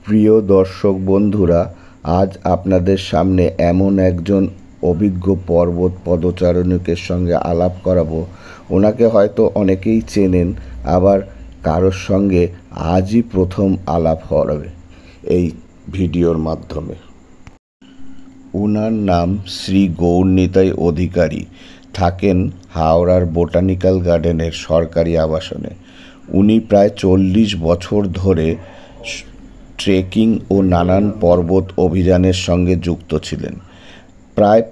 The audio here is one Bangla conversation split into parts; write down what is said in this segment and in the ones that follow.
প্রিয় দর্শক বন্ধুরা, আজ আপনাদের সামনে এমন একজন অভিজ্ঞ পর্বত পদচারণকের সঙ্গে আলাপ করাবো। ওনাকে হয়তো অনেকেই চেনেন, আবার কারোর সঙ্গে আজই প্রথম আলাপ হবে এই ভিডিওর মাধ্যমে। ওনার নাম শ্রী গৌরনিতাই অধিকারী, থাকেন হাওড়ার বোটানিক্যাল গার্ডেনের সরকারি আবাসনে। উনি প্রায় 40 বছর ধরে ট্রেকিং ও নানান পর্বত অভিযানের সঙ্গে যুক্ত ছিলেন। প্রায়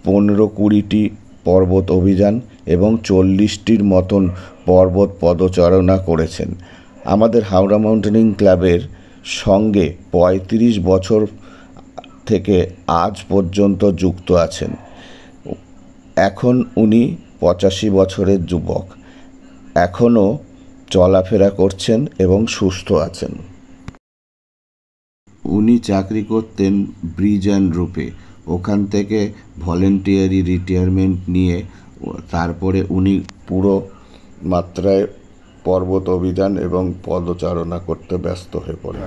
15-20টি পর্বত অভিযান এবং 40টির মতন পর্বত পদচারণা করেছেন। আমাদের হাওড়া মাউন্টেনিং ক্লাবের সঙ্গে 35 বছর থেকে আজ পর্যন্ত যুক্ত আছেন। এখন উনি 85 বছরের যুবক, এখনও চলাফেরা করছেন এবং সুস্থ আছেন। উনি চাকরি করতেন ব্রিজ অ্যান্ড রুপে, ওখান থেকে ভলেন্টিয়ারি রিটায়ারমেন্ট নিয়ে তারপরে উনি পুরো মাত্রায় পর্বত অভিযান এবং পদচারণা করতে ব্যস্ত হয়ে পড়ে।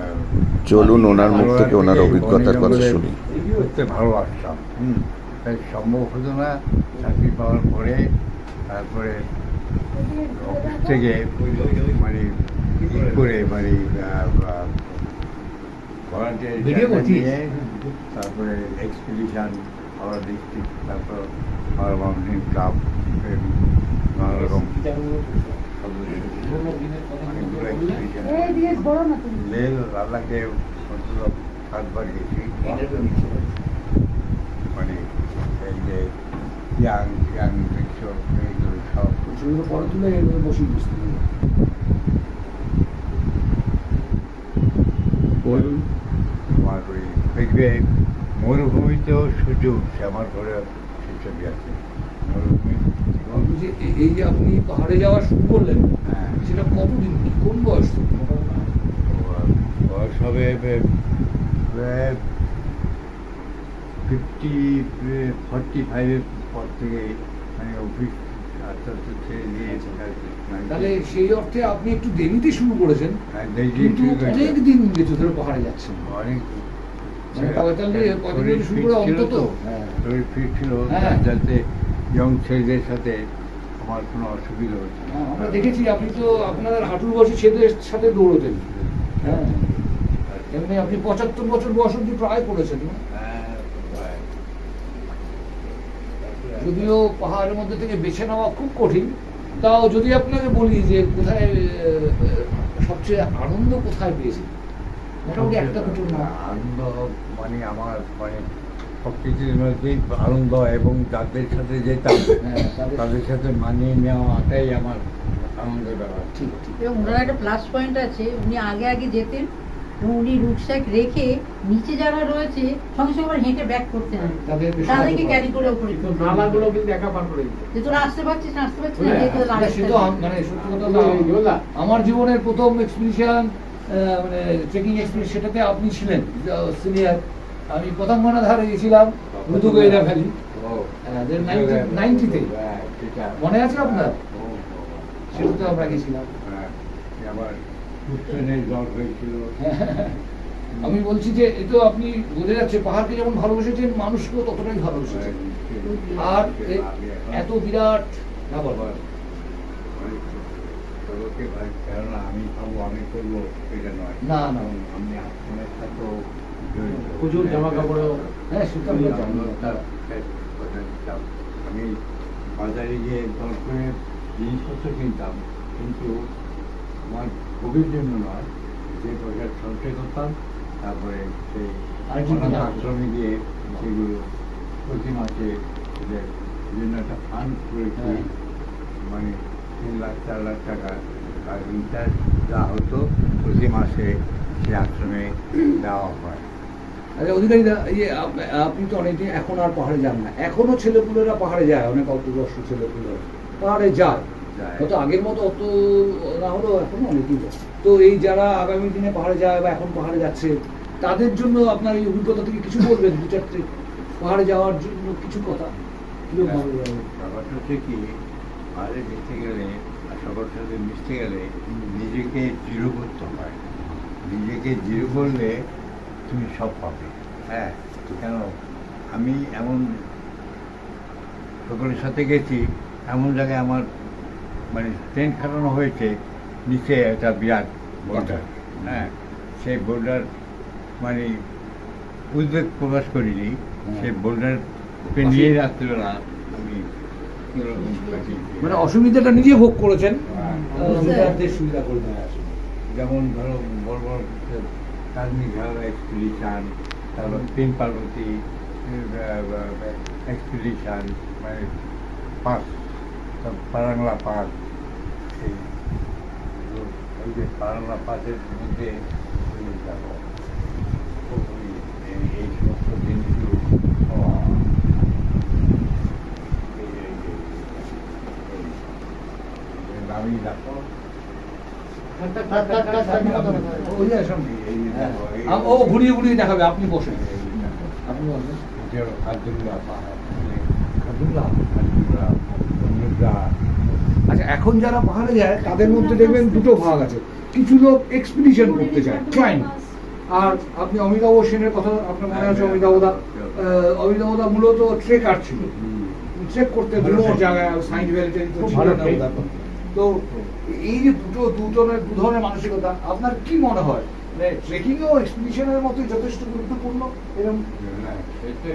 চলুন ওনার মুখ থেকে ওনার অভিজ্ঞতার কথা শুনি। করতে ভালোবাসতাম, তাই সম্ভব হতো না। চাকরি পাওয়ার পরে তারপরে অফিস থেকে করে তারপরে এক্সপিডিশন হাওড়া ডিস্ট্রিক্ট, তারপর হাওড়া মাউন্টেন ক্লাব, নানা রকম লেহ লাদাখে অন্তত 7বার গেছি। এই যে ইয়াং এইগুলো সব আমার ওই দেখবে মরুভূমিতেও সূর্য উঠছে, আমার ঘরে সেসবই আছে। মরুভূমি এই যে আপনি পাহাড়ে যাওয়া শুরু করলেন, সেটা কতদিন, কোন বয়স? বয়স হবে 45-এর পর থেকে, অফিস আস্তে আস্তে ছেড়ে দিয়েছে। তাহলে সেই অর্থে আপনি একটু দেরিতে শুরু করেছেন, অনেক দিন গেছে ধরে পাহাড়ে যাচ্ছেন। অনেক শরীর ফিট ছিল, যাতে ইয়ং ছেলেদের সাথে আমার কোনো অসুবিধা হচ্ছে না। আমরা দেখেছি আপনি তো আপনার হাঁটুর বয়সী ছেলেদের সাথে দৌড়তেন। হ্যাঁ, এমনি আপনি 75 বছর বয়স অব্দি প্রায় করেছেন। যদিও পাহাড়ের মধ্যে থেকে বেছে নেওয়া খুব কঠিন, তাও যদি আপনাকে বলি যে কোথায় সবচেয়ে আনন্দ কোথায় পেয়েছি, মোটামুটি একটা দুটো না। আনন্দ আমার সব কিছুর মধ্যেই আনন্দ, এবং যাদের সাথে যেতাম তাদের সাথে মানিয়ে নেওয়াটাই আমার আনন্দের ব্যাপার। ঠিক ঠিক। এবং ওনার একটা প্লাস পয়েন্ট আছে, উনি আগে যেতেন এবং উনি রুকস্যাক রেখে নিচে যারা রয়েছে সঙ্গে সঙ্গে হেঁটে ব্যাক করতে না, তাদেরকে ক্যারি করে উপরে নালাগুলো কিন্তু একা পার করে দিত। যে তোরা আসতে পারছিস না, আসতে পারছিস না, সত্যি কথা, আমার জীবনের প্রথম এক্সপিডিশন ট্রেকিং এক্সপিডিশন, সেটাতে আপনি ছিলেন সিনিয়র। আমি পতঙ্গনা ধারে গেছিলাম, রুদুগৈরা ভ্যালি, 90-তে, মনে আছে আপনার? সেটাতে আমরা গেছিলাম। আমি বলছি যে এ তো আপনি বোঝা যাচ্ছে পাহাড়কে যেমন ভালোবেসেছেন, মানুষকেও ততটাই ভালোবেসেছেন। আর এত বিরাট না বাবা, আমি ভাবো আমি করবো এটা নয়, না না, আমি আপনার সাথেও প্রচুর জামা কাপড়েও, হ্যাঁ সেটা আমি বাজারে গিয়ে দর করে জিনিসপত্র কিনতাম, কিন্তু আমার খুবই জন্য নয়, যে পয়সা সঞ্চয় করতাম, তারপরে সেই আশ্রমে গিয়ে সেগুলো প্রতি মাসে ওদের বিভিন্ন একটা ফান্ড করেছি, 3 লাখ 4 লাখ টাকা, আর ইন্টারেস্ট যা হতো প্রতি মাসে সে আশ্রমে দেওয়া হয়। আচ্ছা অধিকারীদা, আপনি তো অনেকে এখন আর পাহাড়ে যান না, এখনো ছেলেপুলেরা পাহাড়ে যায়, অনেক অল্পবয়স্ক ছেলেপুলেরা পাহাড়ে যায়, হয়তো আগের মতো অত না হলেও এখনো অনেকেই যায়। তো এই যারা আগামী দিনে পাহাড়ে যায় বা এখন পাহাড়ে যাচ্ছে, তাদের জন্য আপনার এই অভিজ্ঞতা থেকে কিছু বলবেন, 2-4টে পাহাড়ে যাওয়ার জন্য কিছু কথা? ব্যাপারটা হচ্ছে কি, পাহাড়ে যেতে গেলে, সবার সাথে মিশতে গেলে নিজেকে দৃঢ় করতে হয়। নিজেকে জিরো করলে তুমি সব পাবে। হ্যাঁ, কেন আমি এমন সকলের সাথে গেছি, এমন জায়গায় আমার মানে ট্রেন খাটানো হয়েছে, নিচে একটা বিরাট বোর্ডার। হ্যাঁ, সেই বোর্ডার মানে উদ্বেগ প্রকাশ করিনি, সেই বোর্ডারকে নিয়ে রাত্রিবেলা আমি মানে অসুবিধাটা নিজে ভোগ করেছেন, হ্যাঁ। সুবিধার্থে সুবিধা করে দেয় আসলে। যেমন ধরো বড় বড় কাশ্মীর ঘাড়া এক্সপিডিশন, তারপর তিন পার্বতী এক্সপিডিশন, মানে পাস, পারাংলা পাস, ওই যে পারাংলা পাসের মধ্যে এই সমস্ত জিনিসগুলো দামি দেখো। ও ঘুরিয়ে ঘুরিয়ে দেখাবে, আপনি বসেন, আপনি বসেন। আচ্ছা, এখন যারা পাহাড়ে যায় তাদের মধ্যে দেখবেন দুটো ভাগ আছে, কিছু লোক এক্সপিডিশন করতে চায়, ক্লাইম্ব, আর আপনি অমিতাভ সেনের কথা আপনার মনে আছে? অমিতাভদা মূলত ট্রেকার ছিল, ট্রেক করতে বিভিন্ন জায়গায়, সাইন্স ভ্যালিতে তো এই যে দু ধরনের মানসিকতা, আপনার কি মনে হয় মানে ট্রেকিং ও এক্সপিডিশনের মতোই যথেষ্ট গুরুত্বপূর্ণ? এরকম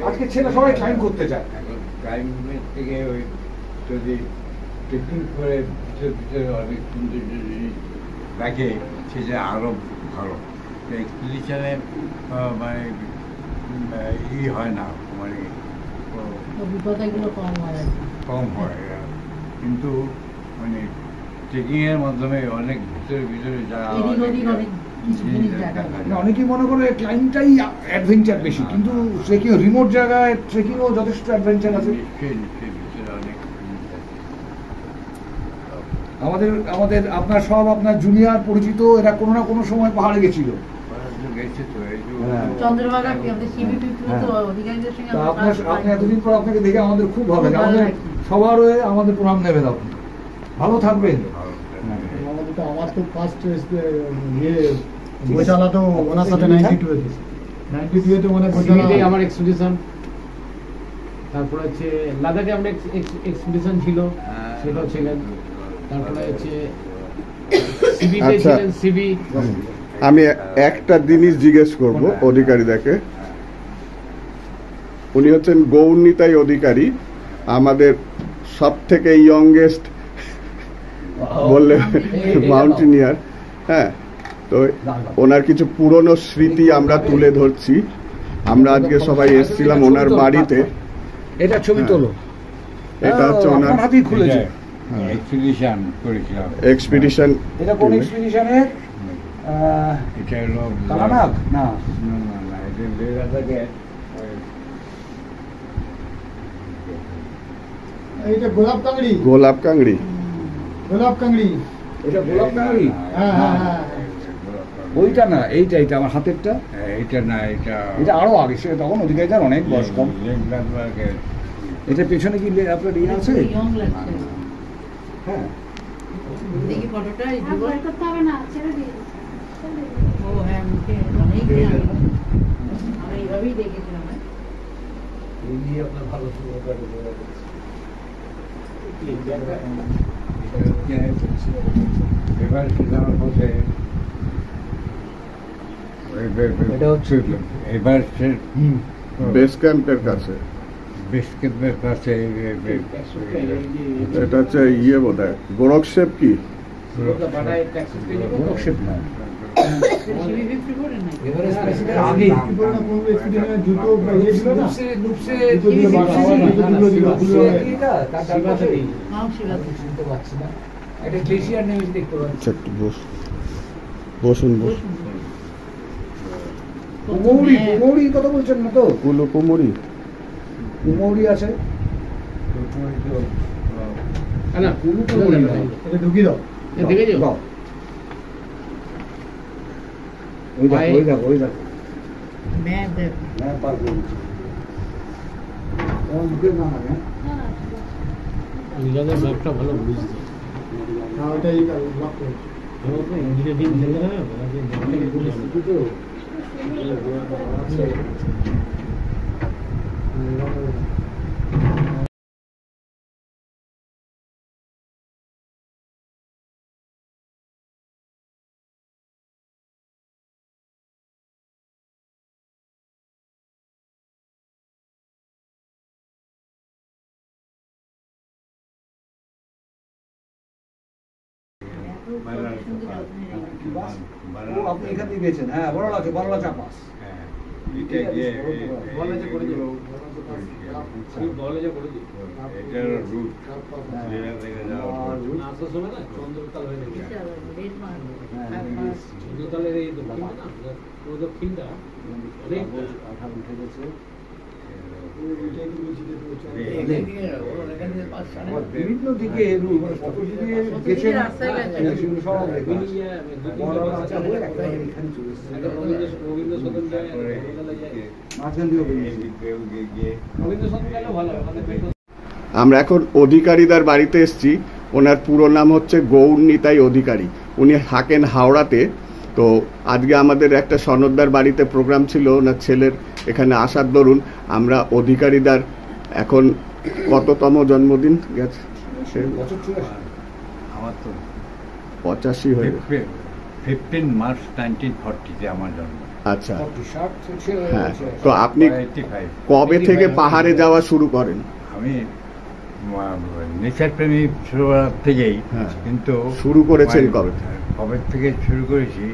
আজকে ছেলে সবাই ক্লাইম্ব করতে চায়, এখন ক্লাইম্বের থেকে ওই যদি ট্রেকিং করে ভিতরে অনেক সুন্দর জিনিস দেখে, সেটা আরো ভালো। এক্সপিডিশনে মানে হয় না, মানে অভিজ্ঞতাগুলো কম হয়, কম হয়, কিন্তু মানে ট্রেকিংয়ের মাধ্যমে অনেক ভিতরে যাওয়া, অনেকেই মনে করে ক্লাইম্বটাই অ্যাডভেঞ্চার বেশি, কিন্তু ট্রেকিং রিমোট জায়গায় ট্রেকিংও যথেষ্ট অ্যাডভেঞ্চার আছে। ভিতরে অনেক আমাদের আপনার সব আপনার জুনিয়র পরিচিত এরা কোনো না কোনো সময় পাহাড়ে গেছিল। গেছে তো, এই চন্দ্রভাগা অধিকারীদের সঙ্গে আপনি এতদিন পর আপনাকে দেখে আমাদের খুব ভালো লাগে, আমাদের সবার হয়ে আমাদের প্রণাম নেবেন, আপনি ভালো থাকবেন। আমার তো ফার্স্ট বইচালা তো ওনার সাথে 92 মানে সিলেটে আমার এক্সপিডিশন, তারপরে হচ্ছে লাদাখে আমরা এক্সপিডিশন ছিল, সেটাও ছিলেন, তারপরে হচ্ছে সিবিতে আচ্ছা। ছিলেন, সিবি। আমি একটা জিনিস জিজ্ঞেস করব অধিকারীদাকে। উনি হচ্ছেন গৌরনীতাই অধিকারী, আমাদের সব থেকে ইয়ংগেস্ট বললে মাউন্টেনিয়ার। হ্যাঁ, তো ওনার কিছু পুরনো স্মৃতি আমরা তুলে ধরছি। আমরা আজকে সবাই এসেছিলাম ওনার বাড়িতে। এটা ছবি তোলো, এটা হচ্ছে ওনার আপনার হাতেই খুলেছে। এক্সপিডিশন করেছিলাম। এক্সপিডিশন। এটা কোন এক্সপিডিশনের? এটা হলো কালানাগ না, না, এটা লেদাখে এইটা গোলাপ কাংড়ি, গোলাপ কাংড়ি। গোলাপ কাংড়ি, এটা গোলাপ কাংড়ি। হ্যাঁ হ্যাঁ হ্যাঁ, ওইটা না, এইটা আমার হাতেরটা, এটা না, এটা আরো আগে, সে তখন অধিকারীদের অনেক বয়স কম। লেদাখে এটা পেছনে কি আপনার ইয়ে আছে? ইয়ং লাগছে। হ্যাঁ, দেখি ফটোটা, করতে হবে না, ছেড়ে দিয়ে ও হ্যাঁ, মুখে অনেক দিন আগে আমরা এইভাবেই দেখেছিলাম। এই নিয়ে আপনার ভালো সুবিধা এবার সেটার মধ্যে এটা হচ্ছে এবার বেস ক্যাম্পের কাছে। বেস ক্যাম্পের কাছে এটা হচ্ছে ইয়ে বোধ হয় গোরক্ষেপ কি গোরক্ষেপ না, CB54 এর নাকি? এভারেস্ট প্রেসিডেন্ট আগে কোন এক্সপিডিশনে জুতো ইয়ে ছিল না, নুপসে জুতো দিলে বাঁচা হয় না, জুতো দিলে খুলে হয়। মাউন্ট শিলাতে। শুনতে পাচ্ছি না, একটা গ্লেশিয়ার নেমেছে দেখতে পাচ্ছি। আচ্ছা, একটু বসুন। কুমৌরি কথা বলছেন না তো? কুলু কুমুরি। কুমৌরি আছে না, কুলু কুমৌরি না। এটা ঢুকি দাও। দেখে যাও। দাও। ওই দেখো ম্যাপ দেখো। হ্যাঁ, পার করে দিচ্ছি। তোমার মুখের না হবে, ম্যাপটা ভালো বুঝতে। হ্যাঁ, ওটাই লক করো। ইঞ্জিনিয়ারিং লেগে হবে পরিস্থিতি তো ও আপনি এখান থেকে গেছেন, হ্যাঁ বড়লা চাপাস। বিভিন্ন দিকে কত দিকে গেছেন সেগুলো সব আমরা এখন অধিকারীদার বাড়িতে এসেছি। ওনার পুরো নাম হচ্ছে গৌর নিতাই অধিকারী। উনি থাকেন হাওড়াতে। তো আজকে আমাদের একটা সনদদার বাড়িতে প্রোগ্রাম ছিল, ওনার ছেলের এখানে আসার দরুন আমরা অধিকারীদার এখন কততম জন্মদিন গেছে? আমার তো 85 হয়ে গেছে। 15 মার্চ 1940 আমার জন্ম। আচ্ছা, হ্যাঁ। তো আপনি 85 কবে থেকে পাহাড়ে যাওয়া শুরু করেন? আমি নেচার প্রেমী ছোটবেলা থেকেই, হ্যাঁ। কিন্তু শুরু করেছেন কবে? কবে থেকে শুরু করেছি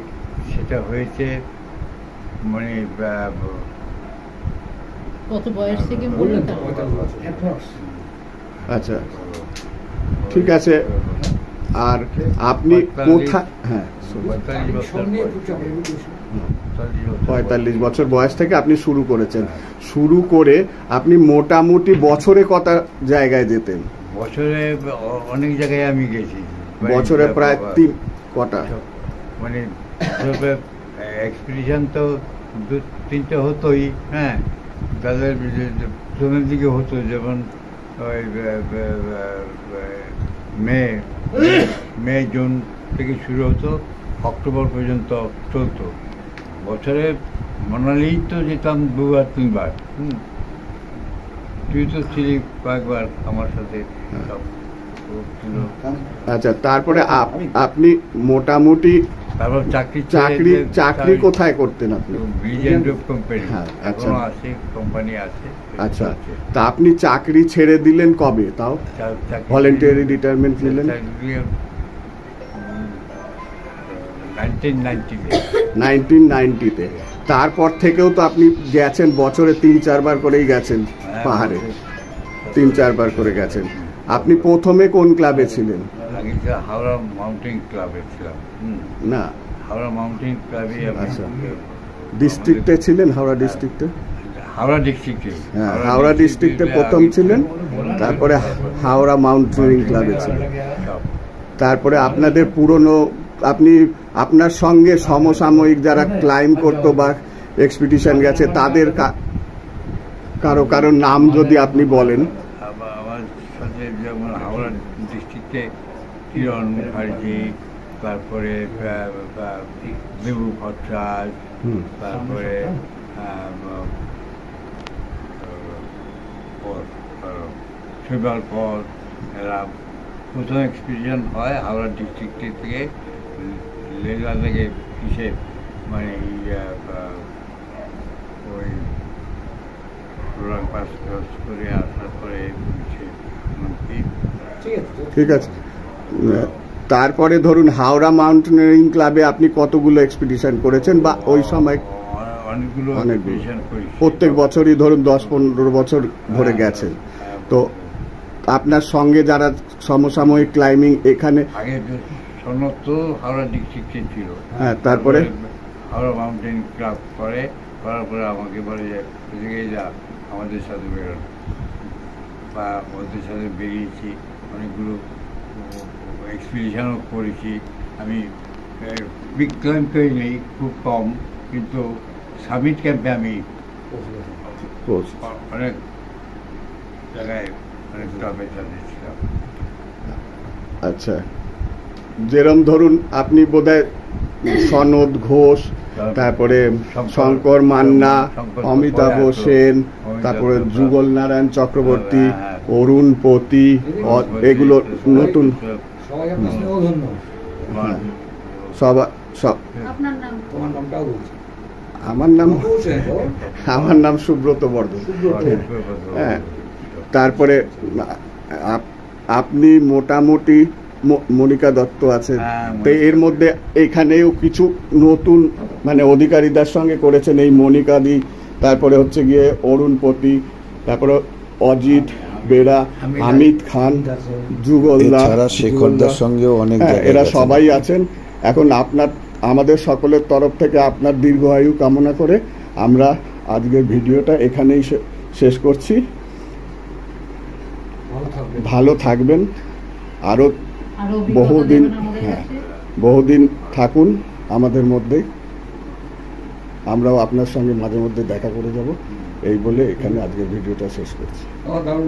সেটা হয়েছে মানে কত বয়স থেকে মনে আচ্ছা, ঠিক আছে। আর আপনি কোথায়? হ্যাঁ, 45 বছর বয়স থেকে আপনি শুরু করেছেন। শুরু করে আপনি মোটামুটি বছরে কত জায়গায় যেতেন? বছরে অনেক জায়গায় আমি গেছি। বছরে প্রায় 3 কটা? মানে এক্সপিডিশন তো 2-3টে হতোই। হ্যাঁ, তাদের প্রথমের দিকে হতো, যেমন ওই মে জুন থেকে শুরু হতো, অক্টোবর পর্যন্ত চলতো। বছরে মানালিই তো যেতাম 2-3 বার। তুই তো ছিলি কয়েকবার আমার সাথে। আচ্ছা, তারপরে আপনি মোটামুটি তারপর চাকরি কোথায় করতেন আপনি? Bridge and roof company. হ্যাঁ, আচ্ছা। এখনো আছে, কোম্পানি আছে। আচ্ছা, তা আপনি চাকরি ছেড়ে দিলেন কবে? তাও ভলেন্টারি রিটায়ারমেন্ট নিলেন 1990-তে। তারপর থেকেও তো আপনি গেছেন, বছরে 3-4 বার করেই গেছেন পাহাড়ে, 3-4 বার করে গেছেন। আপনি প্রথমে কোন ক্লাবে ছিলেন? আগে হাওড়া মাউন্টেন ক্লাবে ছিলাম। না, হাওড়া মাউন্টেন ক্লাবে। আচ্ছা, ডিস্ট্রিক্টে ছিলেন? হাওড়া ডিস্ট্রিক্টে? হাওড়া ডিস্ট্রিক্টে। হ্যাঁ, হাওড়া ডিস্ট্রিক্টে প্রথম ছিলেন, তারপরে হাওড়া মাউন্টেনিং ক্লাবে ছিলেন। তারপরে আপনাদের পুরনো, আপনি আপনার সঙ্গে সমসাময়িক যারা ক্লাইম্ব করতো বা এক্সপিডিশন গেছে তাদের কারো নাম যদি আপনি বলেন। আমার সাথে যেমন হাওড়া ডিস্ট্রিক্টে কিরণ মুখার্জি, তারপরে বিভু ভট্টাচার্য, তারপরে শৈবাল পর, এরা প্রথম এক্সপিডিশন হয় হাওড়া ডিস্ট্রিক্ট থেকে লেগা থেকে কিসে মানে ওই পাস করে আসার পরে ঠিক আছে। তারপরে ধরুন হাওড়া মাউন্টেনিং ক্লাবে আপনি কতগুলো এক্সপিডিশন করেছেন বা ওই সময়? অনেকগুলো এক্সপিডিশন করেছি। প্রত্যেক বছরই ধরুন 10-15 বছর ধরে গেছেন। তো আপনার সঙ্গে যারা সমসাময়িক ক্লাইম্বিং এখানে আগে সনদ তো হাওড়া ডিস্ট্রিক্টে ছিল। হ্যাঁ, তারপরে হাওড়া মাউন্টেন ক্লাব করার পরে আমাকে বলে যে এদিকে যা আমাদের সাথে বেরোন, বা ওদের সাথে বেরিয়েছি। অনেকগুলো এক্সপিডিশনও করেছি আমি। বিগ ক্লাইম্ব করে নেই, খুব কম, কিন্তু সামিট ক্যাম্পে আমি অনেক জায়গায় অনেক ক্লাবের সাথে ছিলাম। আচ্ছা, যেরম ধরুন আপনি বোধহয় সনদ ঘোষ, তারপরে শঙ্কর মান্না, অমিতাভ সেন, তারপরে যুগল নারায়ণ চক্রবর্তী, অরুণপতি, এগুলো নতুন সবাই আপনার স্নেহধন্য। সব সব। আপনার নাম? তোমার নামটাও বলছি। আমার নাম সুব্রত বর্ধন। হ্যাঁ, তারপরে আপনি মোটামুটি মনিকা দত্ত আছে, তো এর মধ্যে এখানেও কিছু নতুন মানে অধিকারীদের সঙ্গে করেছেন, এই মনিকা দি, তারপরে হচ্ছে গিয়ে অরুণপতি, তারপরে অজিত বেরা, হামিদ খান, যুগলদা, এছাড়া শেখরদার সঙ্গেও অনেক জায়গায় এরা গেছেন। সবাই আছেন। এখন আমাদের সকলের তরফ থেকে আপনার দীর্ঘায়ু কামনা করে আমরা আজকের ভিডিওটা এখানেই শেষ করছি। ভালো থাকবেন, আরও আরো অভিজ্ঞতা বহুদিন, দেবেন আমাদের হ্যাঁ, কাছে। বহুদিন থাকুন আমাদের মধ্যে। আমরাও আপনার সঙ্গে মাঝে মধ্যে দেখা করে যাব। এই বলে এখানে আজকের ভিডিওটা শেষ করছি। আমার দারুণ